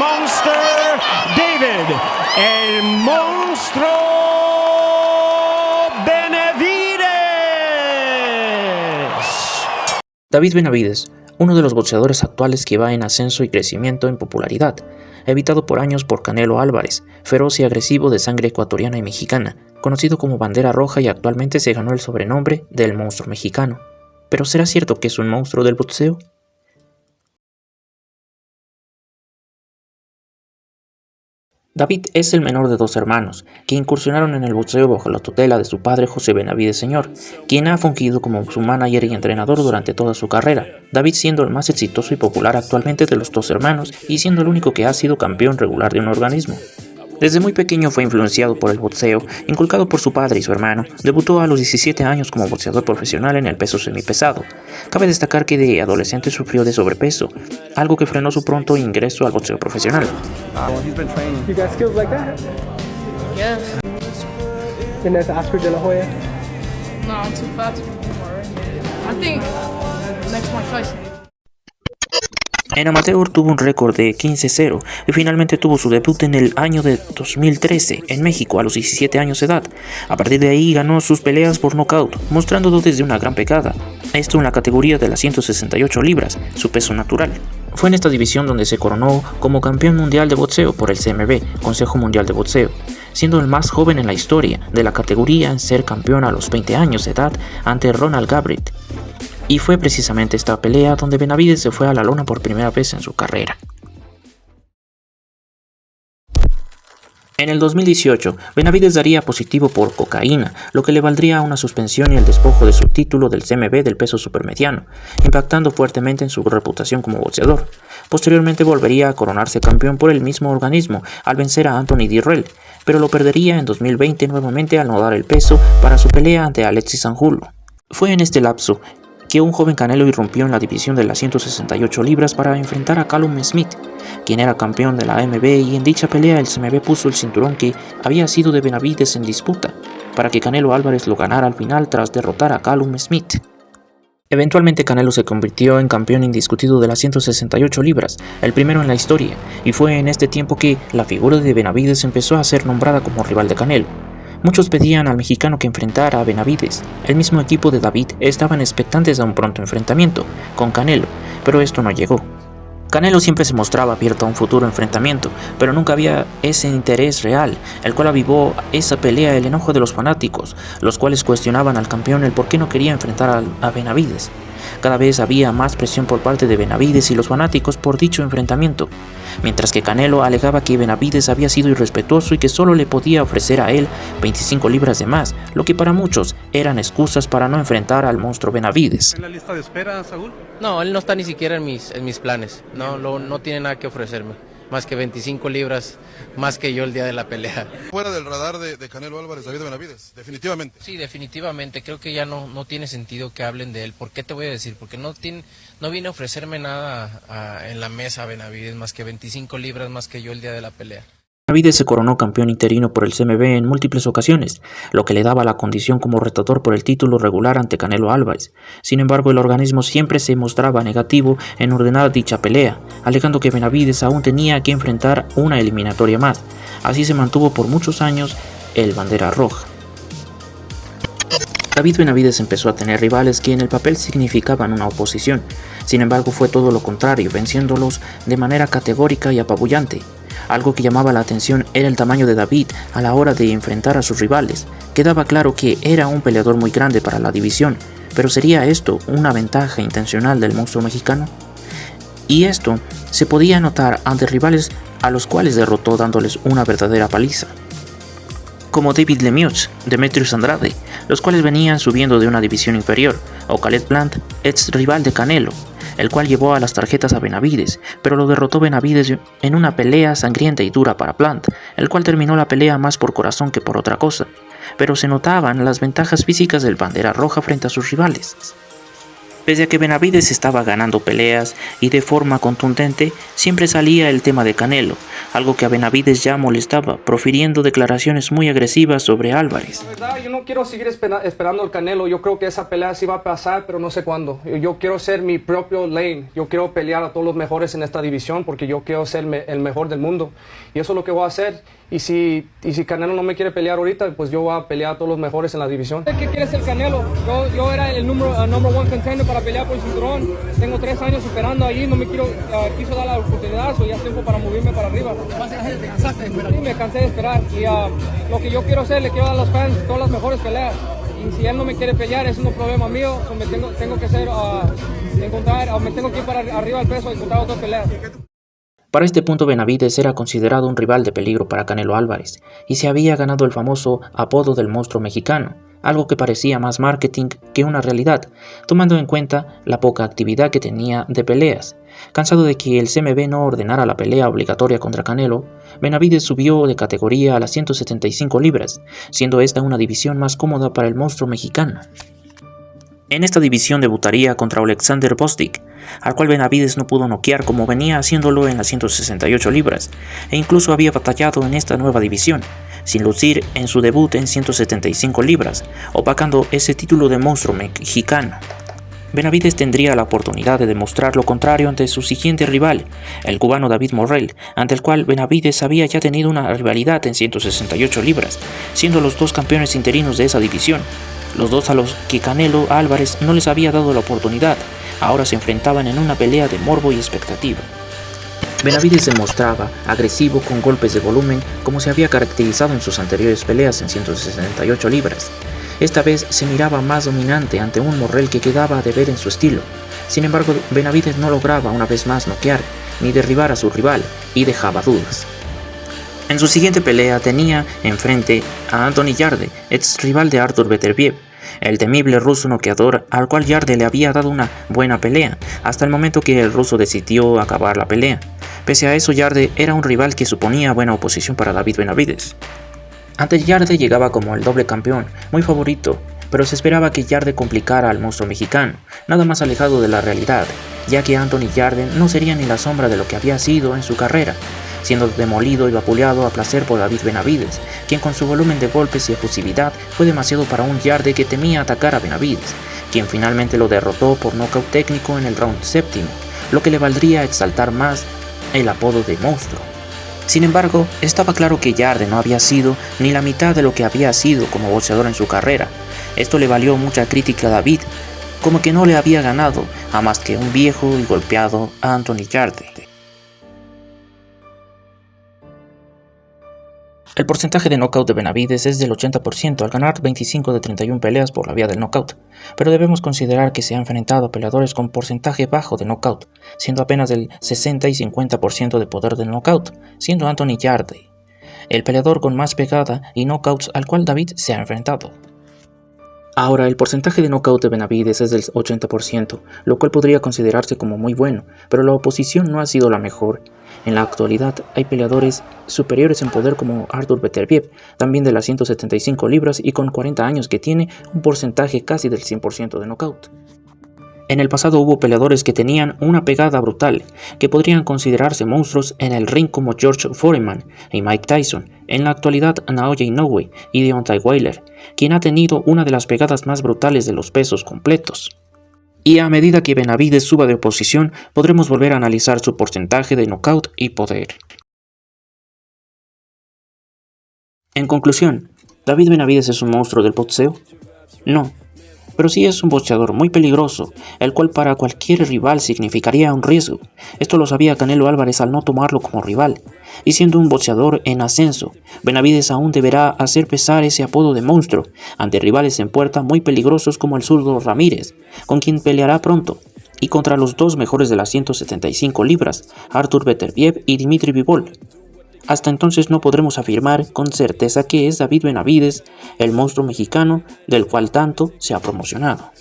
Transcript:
Monster David, el monstruo Benavidez. David Benavidez, uno de los boxeadores actuales que va en ascenso y crecimiento en popularidad, evitado por años por Canelo Álvarez, feroz y agresivo de sangre ecuatoriana y mexicana, conocido como Bandera Roja y actualmente se ganó el sobrenombre del monstruo mexicano. ¿Pero será cierto que es un monstruo del boxeo? David es el menor de dos hermanos, que incursionaron en el boxeo bajo la tutela de su padre José Benavidez Sr., quien ha fungido como su manager y entrenador durante toda su carrera, David siendo el más exitoso y popular actualmente de los dos hermanos y siendo el único que ha sido campeón regular de un organismo. Desde muy pequeño fue influenciado por el boxeo, inculcado por su padre y su hermano. Debutó a los 17 años como boxeador profesional en el peso semipesado. Cabe destacar que de adolescente sufrió de sobrepeso, algo que frenó su pronto ingreso al boxeo profesional. You got skills like that? Yeah. And that's Oscar De La Hoya? No, I'm too fat to be more. I think next Mike Tyson. En amateur tuvo un récord de 15-0 y finalmente tuvo su debut en el año de 2013 en México a los 17 años de edad. A partir de ahí ganó sus peleas por nocaut, mostrando dotes de una gran pegada. Esto en la categoría de las 168 libras, su peso natural. Fue en esta división donde se coronó como campeón mundial de boxeo por el CMB, Consejo Mundial de Boxeo, siendo el más joven en la historia de la categoría en ser campeón a los 20 años de edad ante Ronald Gabriel. Y fue precisamente esta pelea donde Benavidez se fue a la lona por primera vez en su carrera. En el 2018, Benavidez daría positivo por cocaína, lo que le valdría una suspensión y el despojo de su título del CMB del peso supermediano, impactando fuertemente en su reputación como boxeador. Posteriormente volvería a coronarse campeón por el mismo organismo al vencer a Anthony Dirrell, pero lo perdería en 2020 nuevamente al no dar el peso para su pelea ante Alexis Angulo. Fue en este lapso que un joven Canelo irrumpió en la división de las 168 libras para enfrentar a Callum Smith, quien era campeón de la AMB, y en dicha pelea el CMB puso el cinturón que había sido de Benavidez en disputa, para que Canelo Álvarez lo ganara al final tras derrotar a Callum Smith. Eventualmente Canelo se convirtió en campeón indiscutido de las 168 libras, el primero en la historia, y fue en este tiempo que la figura de Benavidez empezó a ser nombrada como rival de Canelo. Muchos pedían al mexicano que enfrentara a Benavidez. El mismo equipo de David estaban expectantes a un pronto enfrentamiento con Canelo, pero esto no llegó. Canelo siempre se mostraba abierto a un futuro enfrentamiento, pero nunca había ese interés real, el cual avivó esa pelea el enojo de los fanáticos, los cuales cuestionaban al campeón el por qué no quería enfrentar a Benavidez. Cada vez había más presión por parte de Benavidez y los fanáticos por dicho enfrentamiento, mientras que Canelo alegaba que Benavidez había sido irrespetuoso y que solo le podía ofrecer a él 25 libras de más, lo que para muchos eran excusas para no enfrentar al monstruo Benavidez. ¿En la lista de espera, Saúl? No, él no está ni siquiera en mis planes, no tiene nada que ofrecerme, más que 25 libras más que yo el día de la pelea. Fuera del radar de Canelo Álvarez, David Benavidez, definitivamente. Sí, definitivamente, creo que ya no tiene sentido que hablen de él. ¿Por qué te voy a decir? Porque no viene a ofrecerme nada en la mesa Benavidez, más que 25 libras más que yo el día de la pelea. Benavidez se coronó campeón interino por el CMB en múltiples ocasiones, lo que le daba la condición como retador por el título regular ante Canelo Álvarez. Sin embargo, el organismo siempre se mostraba negativo en ordenar dicha pelea, alegando que Benavidez aún tenía que enfrentar una eliminatoria más. Así se mantuvo por muchos años el Bandera Roja. David Benavidez empezó a tener rivales que en el papel significaban una oposición. Sin embargo, fue todo lo contrario, venciéndolos de manera categórica y apabullante. Algo que llamaba la atención era el tamaño de David a la hora de enfrentar a sus rivales. Quedaba claro que era un peleador muy grande para la división, pero ¿sería esto una ventaja intencional del monstruo mexicano? Y esto se podía notar ante rivales a los cuales derrotó dándoles una verdadera paliza, como David Lemieux, Demetrius Andrade, los cuales venían subiendo de una división inferior, o Caleb Plant, ex rival de Canelo, el cual llevó a las tarjetas a Benavidez, pero lo derrotó Benavidez en una pelea sangrienta y dura para Plant, el cual terminó la pelea más por corazón que por otra cosa, pero se notaban las ventajas físicas del Bandera Roja frente a sus rivales. Pese a que Benavides estaba ganando peleas y de forma contundente, siempre salía el tema de Canelo, algo que a Benavides ya molestaba, profiriendo declaraciones muy agresivas sobre Álvarez. La verdad, yo no quiero seguir esperando el Canelo. Yo creo que esa pelea sí va a pasar, pero no sé cuándo. Yo quiero ser mi propio lane. Yo quiero pelear a todos los mejores en esta división porque yo quiero ser el mejor del mundo. Y eso es lo que voy a hacer. Y si Canelo no me quiere pelear ahorita, pues yo voy a pelear a todos los mejores en la división. ¿Qué quiere ser Canelo? Yo era el number one contender para pelear por el cinturón. Tengo 3 años esperando ahí, no me quiso dar la oportunidad, so ya es tiempo para moverme para arriba. Sí, me cansé de esperar. Y lo que yo quiero hacer, le quiero dar a los fans todas las mejores peleas. Y si él no me quiere pelear, eso no es problema mío. So me tengo que hacer, me tengo que ir para arriba del peso y encontrar otras peleas. Para este punto Benavides era considerado un rival de peligro para Canelo Álvarez y se había ganado el famoso apodo del monstruo mexicano, algo que parecía más marketing que una realidad, tomando en cuenta la poca actividad que tenía de peleas. Cansado de que el CMB no ordenara la pelea obligatoria contra Canelo, Benavides subió de categoría a las 175 libras, siendo esta una división más cómoda para el monstruo mexicano. En esta división debutaría contra Alexander Bostic, al cual Benavides no pudo noquear como venía haciéndolo en las 168 libras, e incluso había batallado en esta nueva división, sin lucir en su debut en 175 libras, opacando ese título de monstruo mexicano. Benavides tendría la oportunidad de demostrar lo contrario ante su siguiente rival, el cubano David Morrell, ante el cual Benavides había ya tenido una rivalidad en 168 libras, siendo los dos campeones interinos de esa división. Los dos a los que Canelo Álvarez no les había dado la oportunidad, ahora se enfrentaban en una pelea de morbo y expectativa. Benavides se mostraba agresivo con golpes de volumen como se había caracterizado en sus anteriores peleas en 168 libras. Esta vez se miraba más dominante ante un Morrell que quedaba a deber en su estilo. Sin embargo, Benavides no lograba una vez más noquear ni derribar a su rival y dejaba dudas. En su siguiente pelea tenía enfrente a Anthony Yarde, ex rival de Artur Beterbiev, el temible ruso noqueador al cual Yarde le había dado una buena pelea, hasta el momento que el ruso decidió acabar la pelea. Pese a eso, Yarde era un rival que suponía buena oposición para David Benavides. Ante Yarde llegaba como el doble campeón, muy favorito, pero se esperaba que Yarde complicara al monstruo mexicano, nada más alejado de la realidad, ya que Anthony Yarde no sería ni la sombra de lo que había sido en su carrera, siendo demolido y vapuleado a placer por David Benavides, quien con su volumen de golpes y efusividad fue demasiado para un Yarde que temía atacar a Benavides, quien finalmente lo derrotó por nocaut técnico en el round séptimo, lo que le valdría exaltar más el apodo de monstruo. Sin embargo, estaba claro que Yarde no había sido ni la mitad de lo que había sido como boxeador en su carrera. Esto le valió mucha crítica a David, como que no le había ganado a más que un viejo y golpeado Anthony Yarde. El porcentaje de knockout de Benavides es del 80% al ganar 25 de 31 peleas por la vía del knockout, pero debemos considerar que se ha enfrentado a peleadores con porcentaje bajo de knockout, siendo apenas del 60 y 50% de poder del knockout, siendo Anthony Yarde el peleador con más pegada y knockouts al cual David se ha enfrentado. Ahora, el porcentaje de knockout de Benavides es del 80%, lo cual podría considerarse como muy bueno, pero la oposición no ha sido la mejor. En la actualidad hay peleadores superiores en poder como Artur Beterbiev, también de las 175 libras y con 40 años que tiene un porcentaje casi del 100% de knockout. En el pasado hubo peleadores que tenían una pegada brutal, que podrían considerarse monstruos en el ring como George Foreman y Mike Tyson, en la actualidad Naoya Inoue y Deontay Wilder, quien ha tenido una de las pegadas más brutales de los pesos completos. Y a medida que Benavides suba de oposición, podremos volver a analizar su porcentaje de knockout y poder. En conclusión, ¿David Benavides es un monstruo del boxeo? No. Pero sí es un boxeador muy peligroso, el cual para cualquier rival significaría un riesgo. Esto lo sabía Canelo Álvarez al no tomarlo como rival. Y siendo un boxeador en ascenso, Benavides aún deberá hacer pesar ese apodo de monstruo ante rivales en puerta muy peligrosos como el zurdo Ramírez, con quien peleará pronto, y contra los dos mejores de las 175 libras, Artur Beterbiev y Dimitri Bivol. Hasta entonces no podremos afirmar con certeza que es David Benavides, el monstruo mexicano del cual tanto se ha promocionado.